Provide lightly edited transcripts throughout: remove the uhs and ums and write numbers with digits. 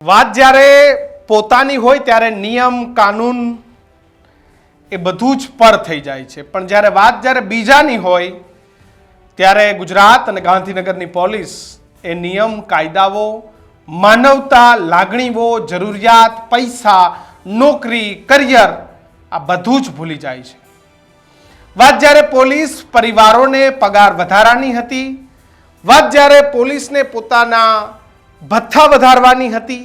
વાત જ્યારે પોતાની હોય ત્યારે નિયમ કાનૂન એ બધું જ પર થઈ જાય છે, પણ જ્યારે બીજાની હોય ત્યારે ગુજરાત અને ગાંધીનગરની પોલીસ એ નિયમ કાયદાઓ, માનવતા, લાગણીઓ, જરૂરિયાત, પૈસા, નોકરી, કરિયર આ બધું જ ભૂલી જાય છે. વાત જ્યારે પોલીસ પરિવારોને પગાર વધારાની હતી, વાત જ્યારે પોલીસને પોતાના ભથ્થા વધારવાની હતી,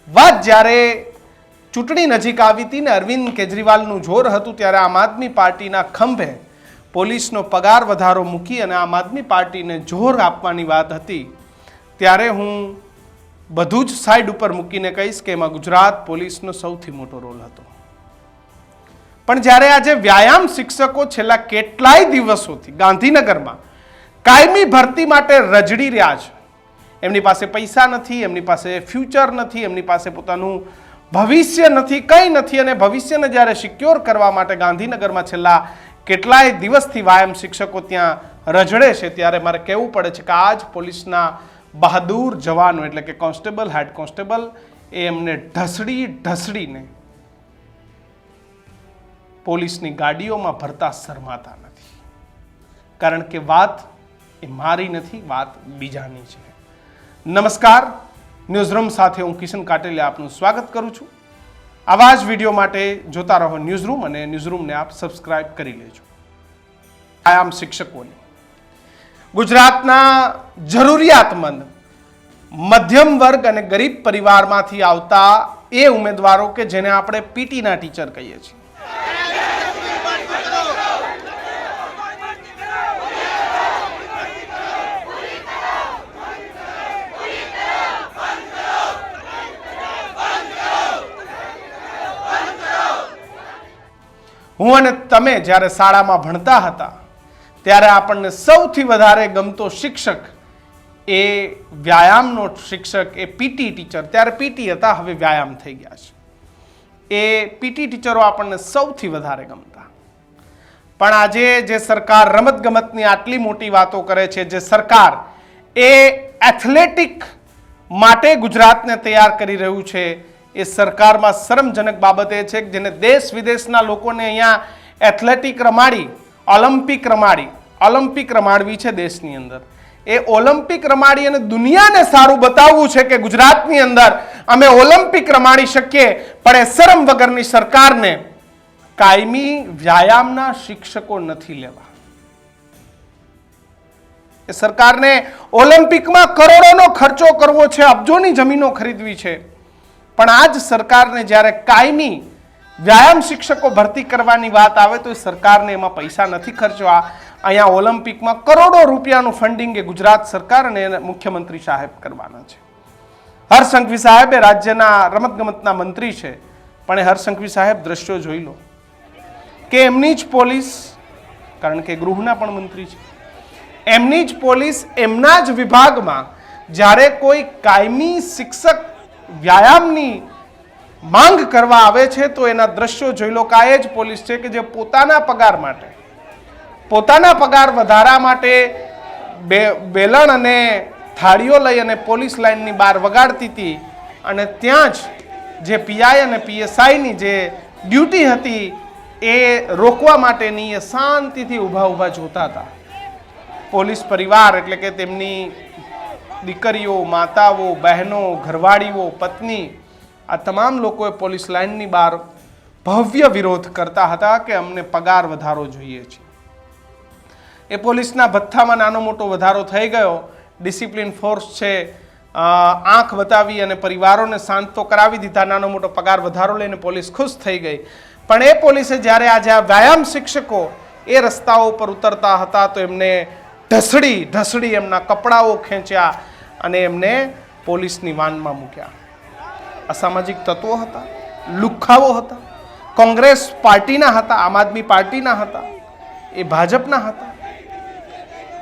વાત જ્યારે ચૂંટણી નજીક આવી હતી ને અરવિંદ કેજરીવાલનું જોર હતું, ત્યારે આમ આદમી પાર્ટીના ખંભે પોલીસનો પગાર વધારો મૂકી અને આમ આદમી પાર્ટીને જોર આપવાની વાત હતી, ત્યારે હું બધું જ સાઈડ ઉપર મૂકીને કહીશ કે એમાં ગુજરાત પોલીસનો સૌથી મોટો રોલ હતો. પણ જ્યારે આજે વ્યાયામ શિક્ષકો છેલ્લા કેટલાય દિવસોથી ગાંધીનગરમાં કાયમી ભરતી માટે રજડી રહ્યા છે, એમની પાસે પૈસા નથી, એમની પાસે ફ્યુચર નથી, એમની પાસે પોતાનું ભવિષ્ય નથી, કંઈ નથી, અને ભવિષ્યને જ્યારે સિક્યોર કરવા માટે ગાંધીનગરમાં છેલ્લા કેટલાય દિવસથી વ્યાયામ શિક્ષકો ત્યાં રજડે છે, ત્યારે મારે કહેવું પડે છે કે આજ પોલીસના બહાદુર જવાનો એટલે કે કોન્સ્ટેબલ, હેડ કોન્સ્ટેબલ એ એમને ઢસડીને પોલીસની ગાડીઓમાં ભરતા શરમાતા નથી, કારણ કે વાત એ મારી નથી, વાત બીજાની છે. નમસ્કાર, ન્યૂઝરૂમ સાથે હું કિશન કાટેલિયા આપનું સ્વાગત કરું છું. આવા જ વિડીયો માટે જોતા રહો ન્યૂઝરૂમ, અને ન્યૂઝરૂમને આપ સબસ્ક્રાઇબ કરી લેજો. વ્યાયામ શિક્ષકોને ગુજરાતના જરૂરિયાતમંદ મધ્યમ વર્ગ અને ગરીબ પરિવારમાંથી આવતા એ ઉમેદવારો કે જેને આપણે પીટીના ટીચર કહીએ છીએ, હું અને તમે જ્યારે શાળામાં ભણતા હતા ત્યારે આપણને સૌથી વધારે ગમતો શિક્ષક એ વ્યાયામનો શિક્ષક, એ પીટી ટીચર. ત્યારે પીટી હતા, હવે વ્યાયામ થઈ ગયા છે. એ પીટી ટીચરો આપણને સૌથી વધારે ગમતા. પણ આજે જે સરકાર રમતગમતની આટલી મોટી વાતો કરે છે, જે સરકાર એ એથ્લેટિક માટે ગુજરાતને તૈયાર કરી રહ્યું છે, એ સરકારમાં શરમજનક બાબત એ છે કે જેને દેશ વિદેશના લોકોને અહીંયા એથ્લેટિક રમાડી, ઓલિમ્પિક રમાડવી છે દેશની અંદર. એ ઓલિમ્પિક રમાડી અને દુનિયાને સારું બતાવવું છે કે ગુજરાતની અંદર અમે ઓલિમ્પિક રમાડી શકીએ, પણ એ શરમ વગરની સરકારને કાયમી વ્યાયામના શિક્ષકો નથી લેવા. એ સરકારને ઓલિમ્પિકમાં કરોડોનો ખર્ચો કરવો છે, અબજોની જમીનો ખરીદવી છે, પણ આ જ સરકારને જ્યારે કાયમી વ્યાયામ શિક્ષકો ભરતી કરવાની વાત આવે તો એ સરકારને એમાં પૈસા નથી ખર્ચવા. અહીંયા ઓલિમ્પિકમાં કરોડો રૂપિયાનું ફંડિંગ એ ગુજરાત સરકાર અને મુખ્યમંત્રી સાહેબ કરવાના છે. હર્ષ સંઘવી સાહેબ એ રાજ્યના રમતગમતના મંત્રી છે, પણ એ હર્ષ સંઘવી સાહેબ દ્રશ્યો જોઈ લો કે એમની જ પોલીસ, કારણ કે ગૃહના પણ મંત્રી છે, એમની જ પોલીસ એમના જ વિભાગમાં જ્યારે કોઈ કાયમી શિક્ષક વ્યાયામની માંગ કરવા આવે છે તો એના દ્રશ્યો જોઈ લો. કે આ જ પોલીસ છે કે જે પોતાના પગાર માટે, પોતાના પગાર વધારા માટે બેલણ અને થાળીઓ લઈ અને પોલીસ લાઇનની બહાર વગાડતી હતી, અને ત્યાં જ જે પીઆઈ અને પીએસઆઈની જે ડ્યુટી હતી એ રોકવા માટેની એ શાંતિથી ઊભા જોતા હતા. પોલીસ પરિવાર એટલે કે તેમની દીકરીઓ, માતાઓ, બહેનો, ઘરવાળીઓ, પત્ની, આ તમામ લોકોએ પોલીસ લાઇનની બહાર ભવ્ય વિરોધ કરતા હતા કે અમને પગાર વધારો જોઈએ છે. એ પોલીસના ભથ્થામાં નાનો મોટો વધારો થઈ ગયો, ડિસિપ્લિન ફોર્સ છે, આંખ બતાવી અને પરિવારોને શાંત તો કરાવી દીધા, નાનો મોટો પગાર વધારો લઈને પોલીસ ખુશ થઈ ગઈ. પણ એ પોલીસે જ્યારે આજે આ વ્યાયામ શિક્ષકો એ રસ્તાઓ પર ઉતરતા હતા તો એમને ઢસડી એમના કપડાઓ ખેંચ્યા અને એમને પોલીસની વાનમાં મૂક્યા. અસામાજિક તત્વો હતા, લુખ્ખાઓ હતા, કોંગ્રેસ પાર્ટીના હતા, આમ આદમી પાર્ટીના હતા, એ ભાજપના હતા,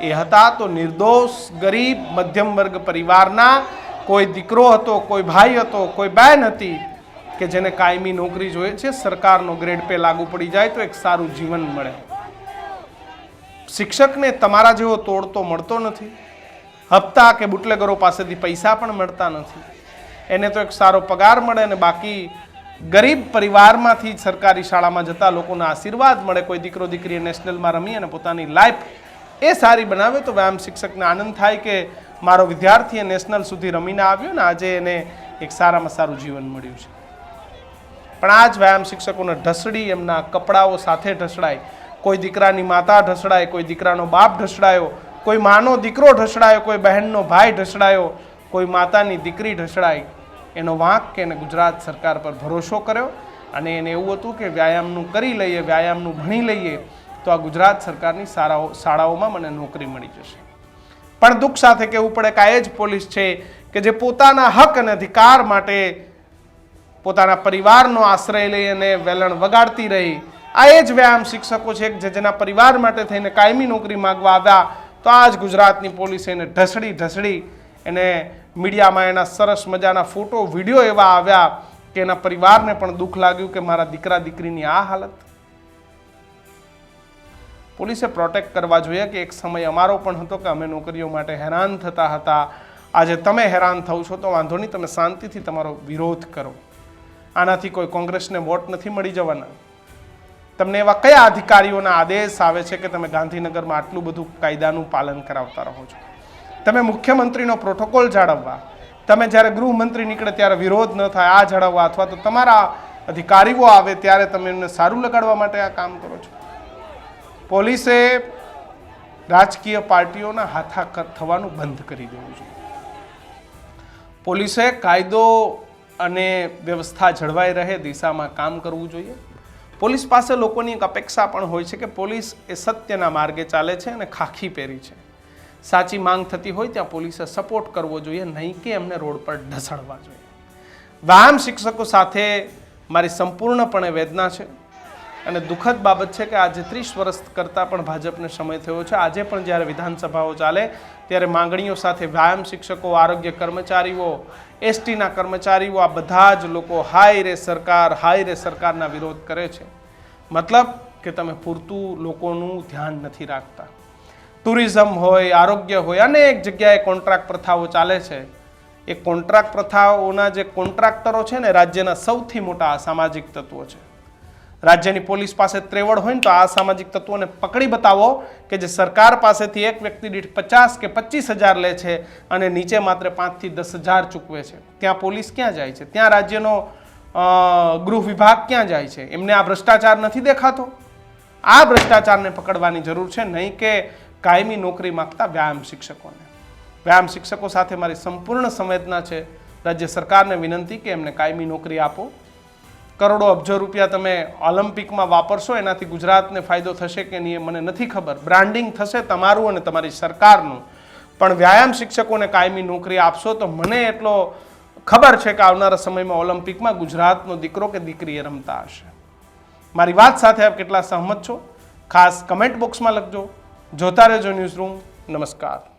એ હતા તો નિર્દોષ ગરીબ મધ્યમ વર્ગ પરિવારના કોઈ દીકરો હતો, કોઈ ભાઈ હતો, કોઈ બહેન હતી કે જેને કાયમી નોકરી જોઈએ છે, સરકારનો ગ્રેડ પે લાગુ પડી જાય તો એક સારું જીવન મળે. શિક્ષકને તમારા જેવો તોડતો મળતો નથી, હપ્તા કે બુટલેગરો પાસેથી પૈસા પણ મળતા નથી. એને તો એક સારો પગાર મળે અને બાકી ગરીબ પરિવારમાંથી સરકારી શાળામાં જતા લોકોના આશીર્વાદ મળે. કોઈ દીકરો દીકરી નેશનલમાં રમી અને પોતાની લાઈફ એ સારી બનાવે તો વ્યાયામ શિક્ષકને આનંદ થાય કે મારો વિદ્યાર્થી નેશનલ સુધી રમીને આવ્યો ને આજે એને એક સારામાં સારું જીવન મળ્યું છે. પણ આ જ વ્યાયામ શિક્ષકોને ઢસડી, એમના કપડાઓ સાથે ઢસડાય, કોઈ દીકરાની માતા ઢસડાય, કોઈ દીકરાનો બાપ ઢસડાયો, કોઈ માનો દીકરો ઢસડાયો, કોઈ બહેનનો ભાઈ ઢસડાયો, કોઈ માતાની દીકરી ઢસડાય. એનો વાંક કે એને ગુજરાત સરકાર પર ભરોસો કર્યો અને એને એવું હતું કે વ્યાયામનું કરી લઈએ, વ્યાયામનું ભણી લઈએ તો આ ગુજરાત સરકારની શાળાઓમાં મને નોકરી મળી જશે. પણ દુઃખ સાથે કહેવું પડે કે આ એ જ પોલીસ છે કે જે પોતાના હક અને અધિકાર માટે પોતાના પરિવારનો આશ્રય લઈ અને વેલણ વગાડતી રહી. આ એ જ વ્યાયામ શિક્ષકો છે કે જેના પરિવાર માટે થઈને કાયમી નોકરી માંગવા આવ્યા તો આ જ ગુજરાતની પોલીસે એને ઢસડી એને મીડિયામાં એના સરસ મજાના ફોટો વિડીયો એવા આવ્યા કે એના પરિવારને પણ દુઃખ લાગ્યું કે મારા દીકરા દીકરીની આ હાલત. પોલીસે પ્રોટેક્ટ કરવા જોઈએ કે એક સમય અમારો પણ હતો કે અમે નોકરીઓ માટે હેરાન થતા હતા. આજે તમે હેરાન થાવ છો તો વાંધો નહીં, તમે શાંતિથી તમારો વિરોધ કરો. આનાથી કોઈ કોંગ્રેસને વોટ નથી મળી જવાના. તમને એવા કયા અધિકારીઓના આદેશ આવે છે કે તમે ગાંધીનગરમાં આટલું બધું કાયદાનું પાલન કરાવતા રહો છો? તમે મુખ્યમંત્રીનો પ્રોટોકોલ જાળવવા, તમે જ્યારે ગૃહમંત્રી નીકળે ત્યારે વિરોધ ન થાય આ જાળવવા, અથવા તો તમારા અધિકારીઓ આવે ત્યારે તમે એમને સારું લગાડવા માટે આ કામ કરો છો. પોલીસે રાજકીય પાર્ટીઓના હાથા થવાનું બંધ કરી દેવું જોઈએ. પોલીસે કાયદો અને વ્યવસ્થા જળવાઈ રહે દિશામાં કામ કરવું જોઈએ. પોલીસ પાસે લોકોની એક અપેક્ષા પણ હોય છે કે પોલીસ એ સત્યના માર્ગે ચાલે છે અને ખાખી પહેરી છે. સાચી માંગ થતી હોય ત્યાં પોલીસે સપોર્ટ કરવો જોઈએ, નહીં કે એમને રોડ પર ઢસડવા જોઈએ. વ્યાયામ શિક્ષકો સાથે મારી સંપૂર્ણપણે વેદના છે અને દુઃખદ બાબત છે કે આજે 30 વર્ષ કરતાં પણ ભાજપને સમય થયો છે. આજે પણ જ્યારે વિધાનસભાઓ ચાલે ત્યારે માંગણીઓ સાથે વ્યાયામ શિક્ષકો, આરોગ્ય કર્મચારીઓ, એસટીના કર્મચારીઓ, આ બધા જ લોકો હાય રે સરકારના વિરોધ કરે છે. મતલબ કે તમે પૂરતું લોકોનું ધ્યાન નથી રાખતા. ટુરિઝમ હોય, આરોગ્ય હોય, અનેક જગ્યાએ કોન્ટ્રાક્ટ પ્રથાઓ ચાલે છે. એ કોન્ટ્રાક્ટ પ્રથાઓના જે કોન્ટ્રાક્ટરો છે ને રાજ્યના સૌથી મોટા અસામાજિક તત્વો છે. રાજ્યની પોલીસ પાસે ત્રેવડ હોય ને તો આ સામાજિક તત્વોને પકડી બતાવો કે જે સરકાર પાસેથી એક વ્યક્તિ દીઠ 50 કે 25,000 લે છે અને નીચે માત્ર 5 થી 10,000 ચૂકવે છે. ત્યાં પોલીસ ક્યાં જાય છે? ત્યાં રાજ્યનો ગૃહ વિભાગ ક્યાં જાય છે? એમને આ ભ્રષ્ટાચાર નથી દેખાતો? આ ભ્રષ્ટાચારને પકડવાની જરૂર છે, નહીં કે કાયમી નોકરી માંગતા વ્યાયામ શિક્ષકોને. વ્યાયામ શિક્ષકો સાથે મારી સંપૂર્ણ સંવેદના છે. રાજ્ય સરકારને વિનંતી કે એમને કાયમી નોકરી આપો. કરોડો અબજો રૂપિયા તમે ઓલિમ્પિકમાં વાપરશો, એનાથી ગુજરાતને ફાયદો થશે કે નહીં મને નથી ખબર. બ્રાન્ડિંગ થશે તમારું અને તમારી સરકારનું, પણ વ્યાયામ શિક્ષકોને કાયમી નોકરી આપશો તો મને એટલો ખબર છે કે આવનારા સમયમાં ઓલિમ્પિકમાં ગુજરાતનો દીકરો કે દીકરી રમતા હશે. મારી વાત સાથે આપ કેટલા સહમત છો ખાસ કમેન્ટ બોક્સમાં લખજો. જોતા રહેજો ન્યૂઝ રૂમ. નમસ્કાર.